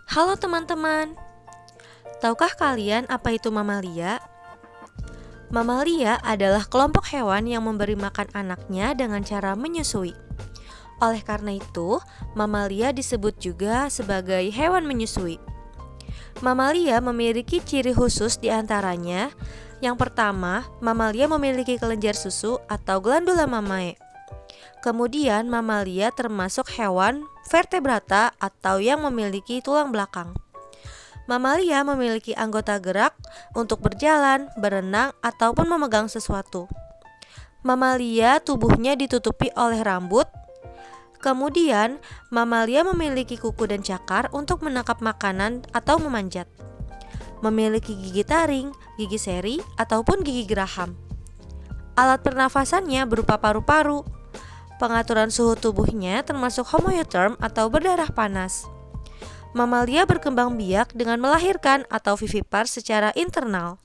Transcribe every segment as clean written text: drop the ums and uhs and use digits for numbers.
Halo teman-teman, tahukah kalian apa itu mamalia? Mamalia adalah kelompok hewan yang memberi makan anaknya dengan cara menyusui. Oleh karena itu, mamalia disebut juga sebagai hewan menyusui. Mamalia memiliki ciri khusus di antaranya. Yang pertama, mamalia memiliki kelenjar susu atau glandula mamae. Kemudian, mamalia termasuk hewan vertebrata atau yang memiliki tulang belakang. Mamalia memiliki anggota gerak untuk berjalan, berenang, ataupun memegang sesuatu. Mamalia tubuhnya ditutupi oleh rambut. Kemudian, mamalia memiliki kuku dan cakar untuk menangkap makanan atau memanjat. Memiliki gigi taring, gigi seri, ataupun gigi geraham. Alat pernafasannya berupa paru-paru. Pengaturan suhu tubuhnya termasuk homeotherm atau berdarah panas. Mamalia berkembang biak dengan melahirkan atau vivipar secara internal.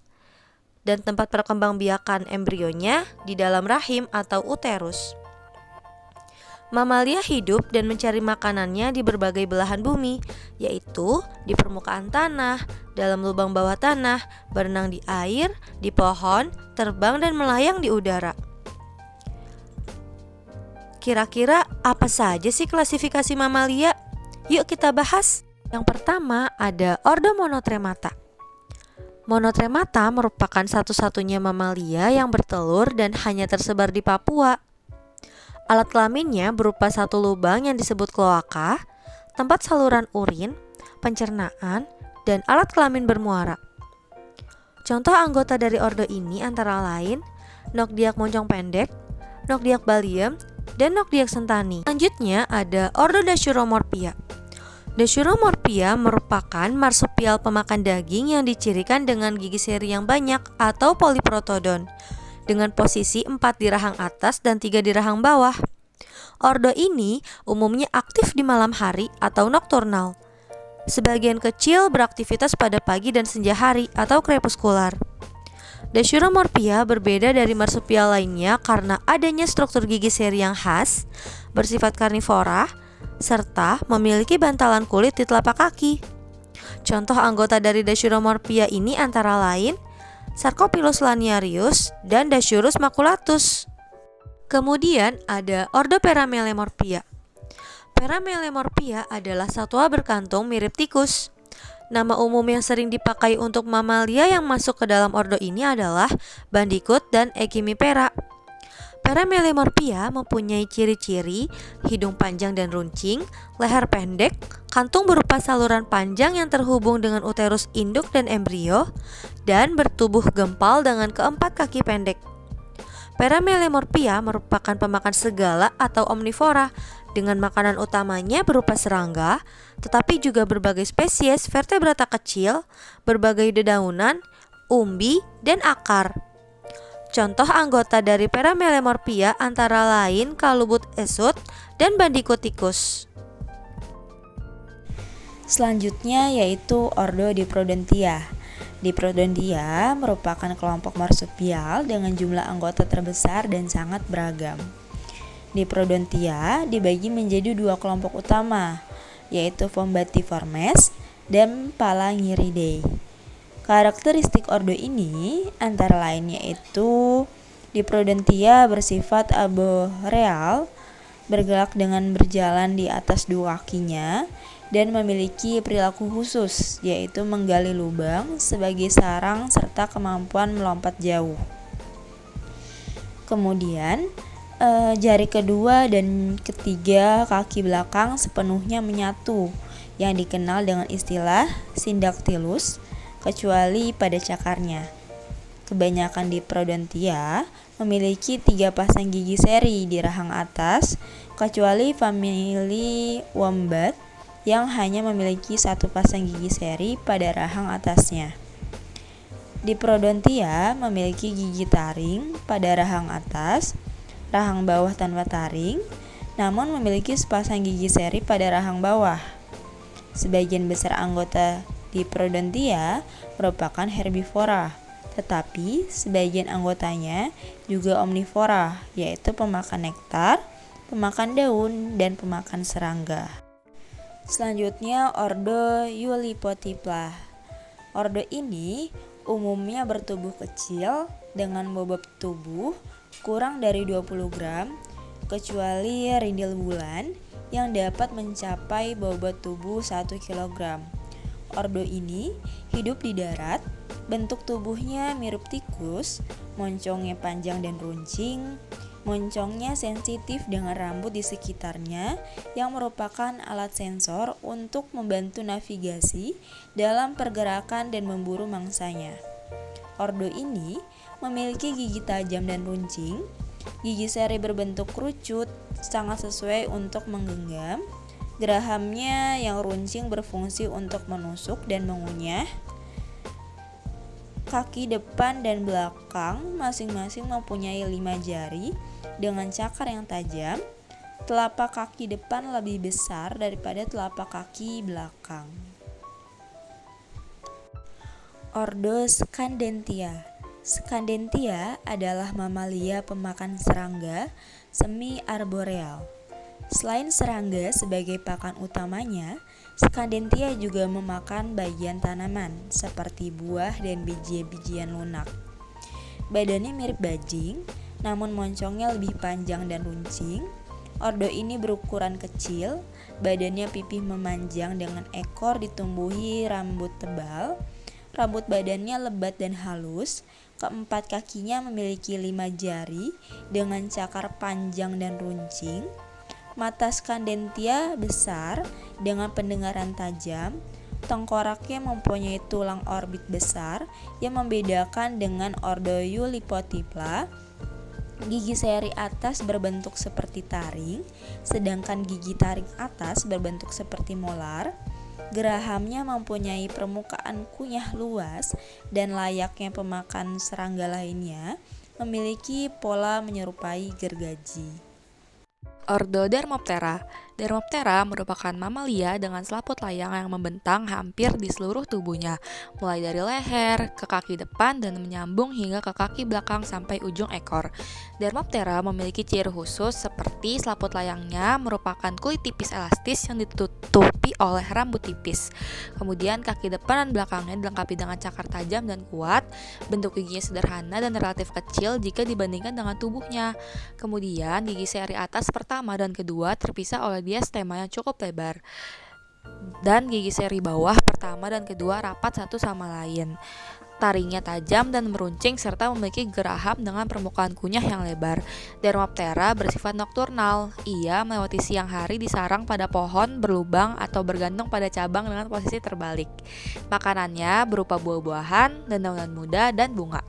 Dan tempat perkembangbiakan embrionya di dalam rahim atau uterus. Mamalia hidup dan mencari makanannya di berbagai belahan bumi, yaitu di permukaan tanah, dalam lubang bawah tanah, berenang di air, di pohon, terbang dan melayang di udara. Kira-kira apa saja sih klasifikasi mamalia? Yuk kita bahas. Yang pertama ada ordo Monotremata. Monotremata merupakan satu-satunya mamalia yang bertelur dan hanya tersebar di Papua. Alat kelaminnya berupa satu lubang yang disebut kloaka, tempat saluran urin, pencernaan, dan alat kelamin bermuara. Contoh anggota dari ordo ini antara lain Nocdiac moncong pendek, Nocdiac baliem, dan Nocdiac sentani. Selanjutnya ada ordo Dasyuromorphia. Dasyuromorphia merupakan marsupial pemakan daging yang dicirikan dengan gigi seri yang banyak atau polyprotodon dengan posisi 4 di rahang atas dan 3 di rahang bawah. Ordo ini umumnya aktif di malam hari atau nokturnal. Sebagian kecil beraktivitas pada pagi dan senja hari atau crepuscular. Dasyuromorphia berbeda dari marsupial lainnya karena adanya struktur gigi seri yang khas, bersifat karnivora, serta memiliki bantalan kulit di telapak kaki. Contoh anggota dari Dasyuromorphia ini antara lain Sarcopilus laniarius dan Dasyurus maculatus. Kemudian ada ordo Peramelemorphia. Peramelemorphia adalah satwa berkantung mirip tikus. Nama umum yang sering dipakai untuk mamalia yang masuk ke dalam ordo ini adalah Bandicoot dan Echimipera. Peramelemorphia mempunyai ciri-ciri hidung panjang dan runcing, leher pendek, kantung berupa saluran panjang yang terhubung dengan uterus induk dan embrio, dan bertubuh gempal dengan keempat kaki pendek. Peramelemorphia merupakan pemakan segala atau omnivora, dengan makanan utamanya berupa serangga, tetapi juga berbagai spesies vertebrata kecil, berbagai dedaunan, umbi, dan akar. Contoh anggota dari Peramelemorphia antara lain Calubut esut dan Bandicoot tikus. Selanjutnya yaitu ordo Diprodontia. Diprodontia merupakan kelompok marsupial dengan jumlah anggota terbesar dan sangat beragam. Diprodontia dibagi menjadi dua kelompok utama, yaitu Vombatiformes dan Phalangyridae. Karakteristik ordo ini antara lain yaitu Diprodontia bersifat arboreal, bergerak dengan berjalan di atas dua kakinya, dan memiliki perilaku khusus, yaitu menggali lubang sebagai sarang serta kemampuan melompat jauh. Kemudian, jari kedua dan ketiga kaki belakang sepenuhnya menyatu, yang dikenal dengan istilah syndactylus, kecuali pada cakarnya. Kebanyakan Diprodontia memiliki 3 pasang gigi seri di rahang atas, kecuali famili Wombat yang hanya memiliki 1 pasang gigi seri pada rahang atasnya. Diprodontia memiliki gigi taring pada rahang atas, rahang bawah tanpa taring, namun memiliki sepasang gigi seri pada rahang bawah. Sebagian besar anggota Diprodontia merupakan herbivora, tetapi sebagian anggotanya juga omnivora, yaitu pemakan nektar, pemakan daun, dan pemakan serangga. Selanjutnya ordo Eulipotipla. Ordo ini umumnya bertubuh kecil dengan bobot tubuh kurang dari 20 gram, kecuali rindil bulan yang dapat mencapai bobot tubuh 1 kg. Ordo ini hidup di darat, bentuk tubuhnya mirip tikus, moncongnya panjang dan runcing. Moncongnya sensitif dengan rambut di sekitarnya yang merupakan alat sensor untuk membantu navigasi dalam pergerakan dan memburu mangsanya. Ordo ini memiliki gigi tajam dan runcing. Gigi seri berbentuk kerucut, sangat sesuai untuk menggenggam. Gerahamnya yang runcing berfungsi untuk menusuk dan mengunyah. Kaki depan dan belakang masing-masing mempunyai 5 jari dengan cakar yang tajam. Telapak kaki depan lebih besar daripada telapak kaki belakang. Ordo Scandentia. Scandentia adalah mamalia pemakan serangga semi-arboreal. Selain serangga sebagai pakan utamanya, Scandentia juga memakan bagian tanaman seperti buah dan biji-bijian lunak. Badannya mirip bajing, namun moncongnya lebih panjang dan runcing. Ordo ini berukuran kecil, badannya pipih memanjang dengan ekor ditumbuhi rambut tebal. Rambut badannya lebat dan halus. Keempat kakinya memiliki 5 jari dengan cakar panjang dan runcing. Mata Scandentia besar dengan pendengaran tajam. Tengkoraknya mempunyai tulang orbit besar yang membedakan dengan ordo Eulipotipla. Gigi seri atas berbentuk seperti taring, sedangkan gigi taring atas berbentuk seperti molar. Gerahamnya mempunyai permukaan kunyah luas dan layaknya pemakan serangga lainnya, memiliki pola menyerupai gergaji. Ordo Dermoptera. Dermoptera merupakan mamalia dengan selaput layang yang membentang hampir di seluruh tubuhnya, mulai dari leher ke kaki depan dan menyambung hingga ke kaki belakang sampai ujung ekor. Dermoptera memiliki ciri khusus seperti selaput layangnya merupakan kulit tipis elastis yang ditutupi oleh rambut tipis. Kemudian kaki depan dan belakangnya dilengkapi dengan cakar tajam dan kuat. Bentuk giginya sederhana dan relatif kecil jika dibandingkan dengan tubuhnya. Kemudian gigi seri atas pertama dan kedua terpisah oleh diastema yang cukup lebar, dan gigi seri bawah pertama dan kedua rapat satu sama lain. Taringnya tajam dan meruncing serta memiliki geraham dengan permukaan kunyah yang lebar. Dermoptera bersifat nokturnal. Ia melewati siang hari di sarang pada pohon berlubang atau bergantung pada cabang dengan posisi terbalik. Makanannya berupa buah-buahan, daun-daunan muda, dan bunga.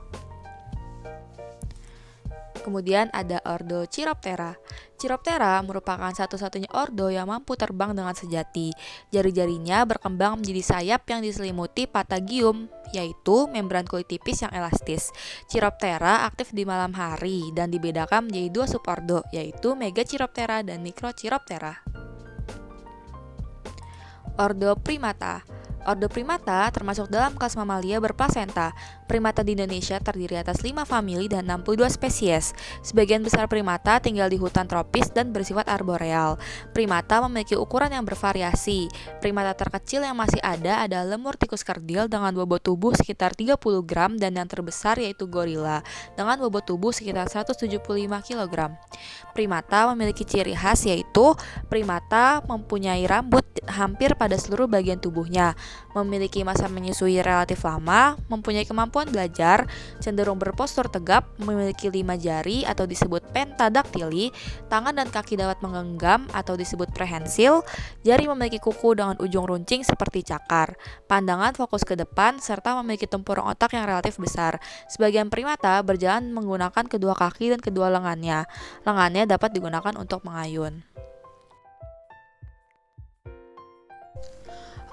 Kemudian ada ordo Chiroptera. Chiroptera merupakan satu-satunya ordo yang mampu terbang dengan sejati. Jari-jarinya berkembang menjadi sayap yang diselimuti patagium, yaitu membran kulit tipis yang elastis. Chiroptera aktif di malam hari dan dibedakan menjadi 2 subordo, yaitu Megachiroptera dan Microchiroptera. Ordo Primata. Ordo Primata termasuk dalam kelas mamalia berplasenta. Primata di Indonesia terdiri atas 5 famili dan 62 spesies. Sebagian besar primata tinggal di hutan tropis dan bersifat arboreal. Primata memiliki ukuran yang bervariasi. Primata terkecil yang masih ada adalah lemur tikus kerdil dengan bobot tubuh sekitar 30 gram dan yang terbesar yaitu gorila dengan bobot tubuh sekitar 175 kg. Primata memiliki ciri khas yaitu primata mempunyai rambut hampir pada seluruh bagian tubuhnya, memiliki masa menyusui relatif lama, mempunyai kemampuan belajar, cenderung berpostur tegap, memiliki 5 jari atau disebut pentadaktili, tangan dan kaki dapat menggenggam atau disebut prehensil, jari memiliki kuku dengan ujung runcing seperti cakar, pandangan fokus ke depan, serta memiliki tempurung otak yang relatif besar. Sebagian primata berjalan menggunakan kedua kaki dan kedua lengannya. Lengannya dapat digunakan untuk mengayun.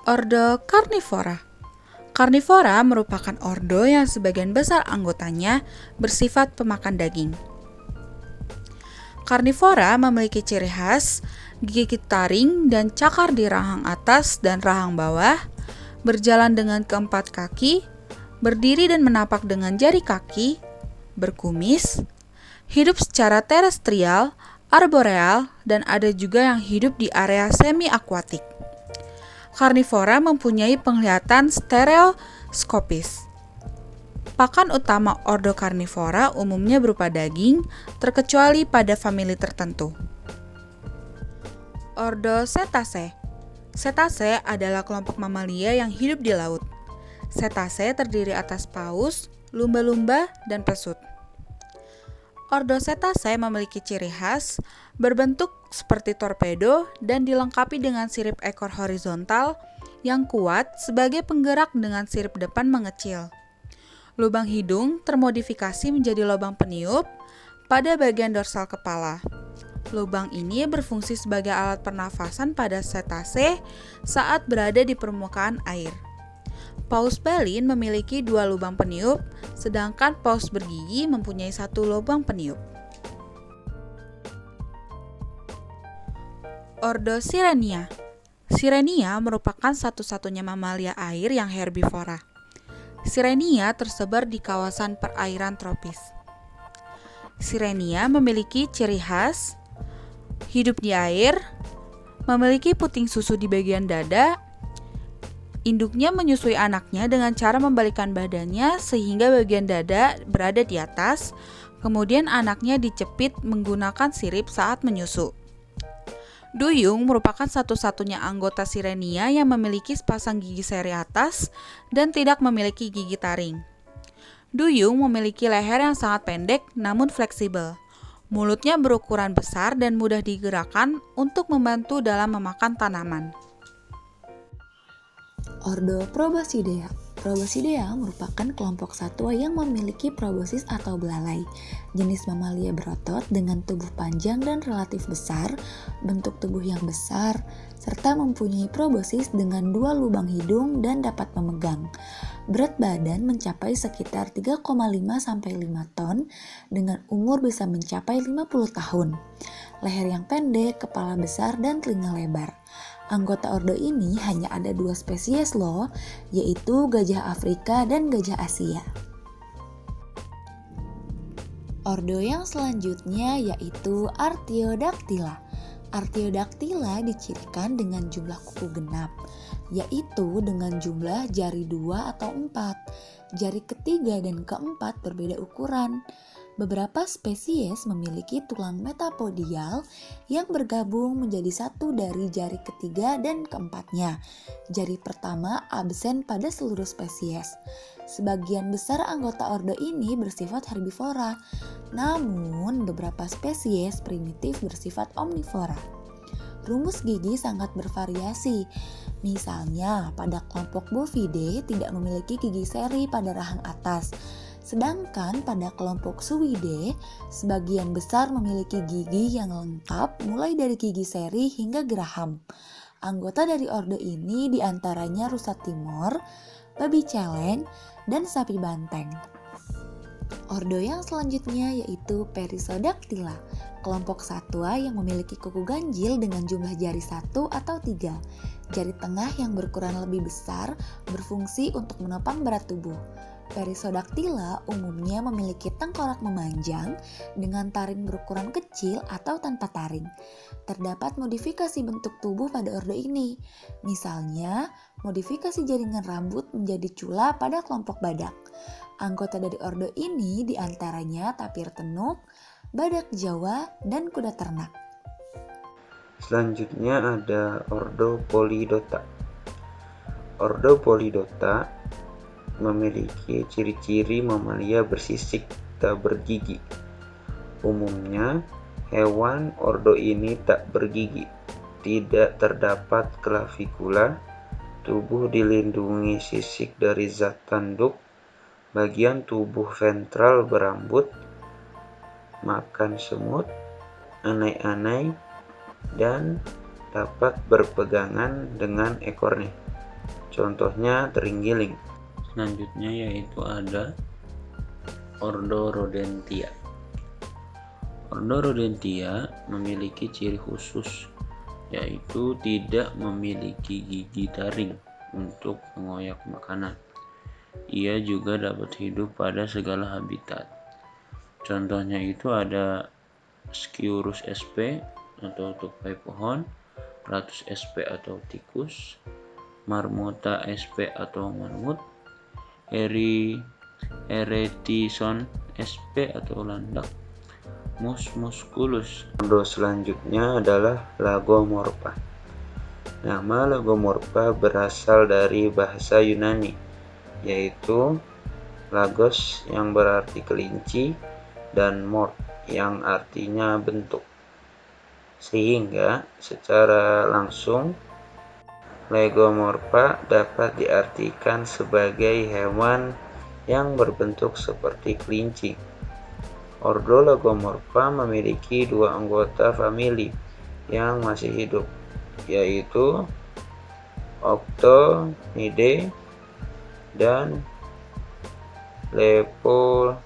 Ordo Carnivora. Carnivora merupakan ordo yang sebagian besar anggotanya bersifat pemakan daging. Carnivora memiliki ciri khas gigi taring dan cakar di rahang atas dan rahang bawah, berjalan dengan keempat kaki, berdiri dan menapak dengan jari kaki, berkumis, hidup secara terestrial, arboreal, dan ada juga yang hidup di area semi-akuatik. Karnivora mempunyai penglihatan stereoskopis. Pakan utama ordo karnivora umumnya berupa daging, terkecuali pada famili tertentu. Ordo Cetacea. Cetacea adalah kelompok mamalia yang hidup di laut. Cetacea terdiri atas paus, lumba-lumba, dan pesut. Ordo Cetacea memiliki ciri khas, berbentuk seperti torpedo dan dilengkapi dengan sirip ekor horizontal yang kuat sebagai penggerak dengan sirip depan mengecil. Lubang hidung termodifikasi menjadi lubang peniup pada bagian dorsal kepala. Lubang ini berfungsi sebagai alat pernafasan pada cetacea saat berada di permukaan air. Paus balin memiliki 2 lubang peniup, sedangkan paus bergigi mempunyai 1 lubang peniup. Ordo Sirenia. Sirenia merupakan satu-satunya mamalia air yang herbivora. Sirenia tersebar di kawasan perairan tropis. Sirenia memiliki ciri khas hidup di air, memiliki puting susu di bagian dada. Induknya menyusui anaknya dengan cara membalikkan badannya sehingga bagian dada berada di atas, kemudian anaknya dicepit menggunakan sirip saat menyusu. Duyung merupakan satu-satunya anggota Sirenia yang memiliki sepasang gigi seri atas dan tidak memiliki gigi taring. Duyung memiliki leher yang sangat pendek namun fleksibel. Mulutnya berukuran besar dan mudah digerakkan untuk membantu dalam memakan tanaman. Ordo Proboscidea. Proboscidea merupakan kelompok satwa yang memiliki proboscis atau belalai, jenis mamalia berotot dengan tubuh panjang dan relatif besar, bentuk tubuh yang besar, serta mempunyai proboscis dengan 2 lubang hidung dan dapat memegang. Berat badan mencapai sekitar 3,5-5 ton dengan umur bisa mencapai 50 tahun. Leher yang pendek, kepala besar, dan telinga lebar. Anggota ordo ini hanya ada 2 spesies loh, yaitu gajah Afrika dan gajah Asia. Ordo yang selanjutnya yaitu Artiodactyla. Artiodactyla dicirikan dengan jumlah kuku genap, yaitu dengan jumlah jari 2 atau 4. Jari ketiga dan keempat berbeda ukuran. Beberapa spesies memiliki tulang metapodial yang bergabung menjadi satu dari jari ketiga dan keempatnya. Jari pertama absen pada seluruh spesies. Sebagian besar anggota ordo ini bersifat herbivora, namun beberapa spesies primitif bersifat omnivora. Rumus gigi sangat bervariasi. Misalnya, pada kelompok Bovidae tidak memiliki gigi seri pada rahang atas. Sedangkan pada kelompok Suidae, sebagian besar memiliki gigi yang lengkap mulai dari gigi seri hingga geraham. Anggota dari ordo ini diantaranya rusa timor, babi celeng, dan sapi banteng. Ordo yang selanjutnya yaitu Perissodactyla, kelompok satwa yang memiliki kuku ganjil dengan jumlah jari 1 atau 3. Jari tengah yang berukuran lebih besar berfungsi untuk menopang berat tubuh. Perissodactyla umumnya memiliki tengkorak memanjang dengan taring berukuran kecil atau tanpa taring. Terdapat modifikasi bentuk tubuh pada ordo ini. Misalnya, modifikasi jaringan rambut menjadi cula pada kelompok badak. Anggota dari ordo ini diantaranya tapir tenuk, badak Jawa, dan kuda ternak. Selanjutnya ada ordo Polydota. Ordo Polydota memiliki ciri-ciri mamalia bersisik tak bergigi. Umumnya, hewan ordo ini tak bergigi, tidak terdapat klavikula, tubuh dilindungi sisik dari zat tanduk, bagian tubuh ventral berambut, makan semut, anai-anai, dan dapat berpegangan dengan ekornya. Contohnya terenggiling. Selanjutnya yaitu ada Ordo Rodentia. Ordo Rodentia memiliki ciri khusus, yaitu tidak memiliki gigi taring untuk mengoyak makanan. Ia juga dapat hidup pada segala habitat. Contohnya itu ada Sciurus sp atau tupai pohon, Ratus sp atau tikus, Marmota sp atau marmut, Eretison sp atau landak, Mus musculus. Ordo selanjutnya adalah Lagomorpha. Nama Lagomorpha berasal dari bahasa Yunani, yaitu lagos yang berarti kelinci dan mort yang artinya bentuk. Sehingga secara langsung Lagomorpha dapat diartikan sebagai hewan yang berbentuk seperti kelinci. Ordo Lagomorpha memiliki 2 anggota famili yang masih hidup, yaitu Octonidae dan Leponidae.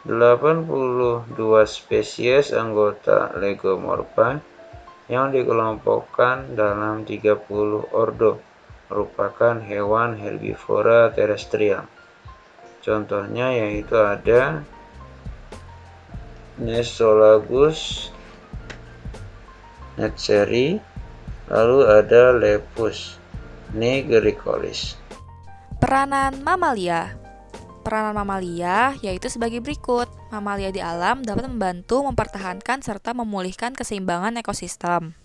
Dua spesies anggota Lagomorpha yang dikelompokkan dalam 30 ordo merupakan hewan herbivora terestrial. Contohnya yaitu ada Nesolagus netzeri, lalu ada Lepus nigricollis. Peranan mamalia. Peranan mamalia yaitu sebagai berikut. Mamalia di alam dapat membantu mempertahankan serta memulihkan keseimbangan ekosistem.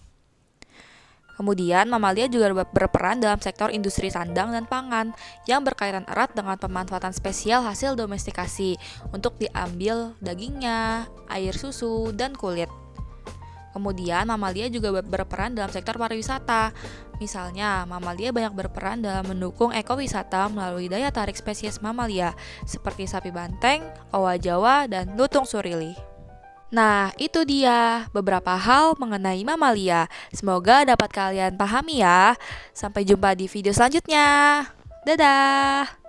Kemudian, mamalia juga berperan dalam sektor industri sandang dan pangan yang berkaitan erat dengan pemanfaatan spesial hasil domestikasi untuk diambil dagingnya, air susu, dan kulit. Kemudian, mamalia juga berperan dalam sektor pariwisata. Misalnya, mamalia banyak berperan dalam mendukung ekowisata melalui daya tarik spesies mamalia seperti sapi banteng, owa Jawa, dan lutung surili. Nah, itu dia beberapa hal mengenai mamalia. Semoga dapat kalian pahami ya. Sampai jumpa di video selanjutnya. Dadah!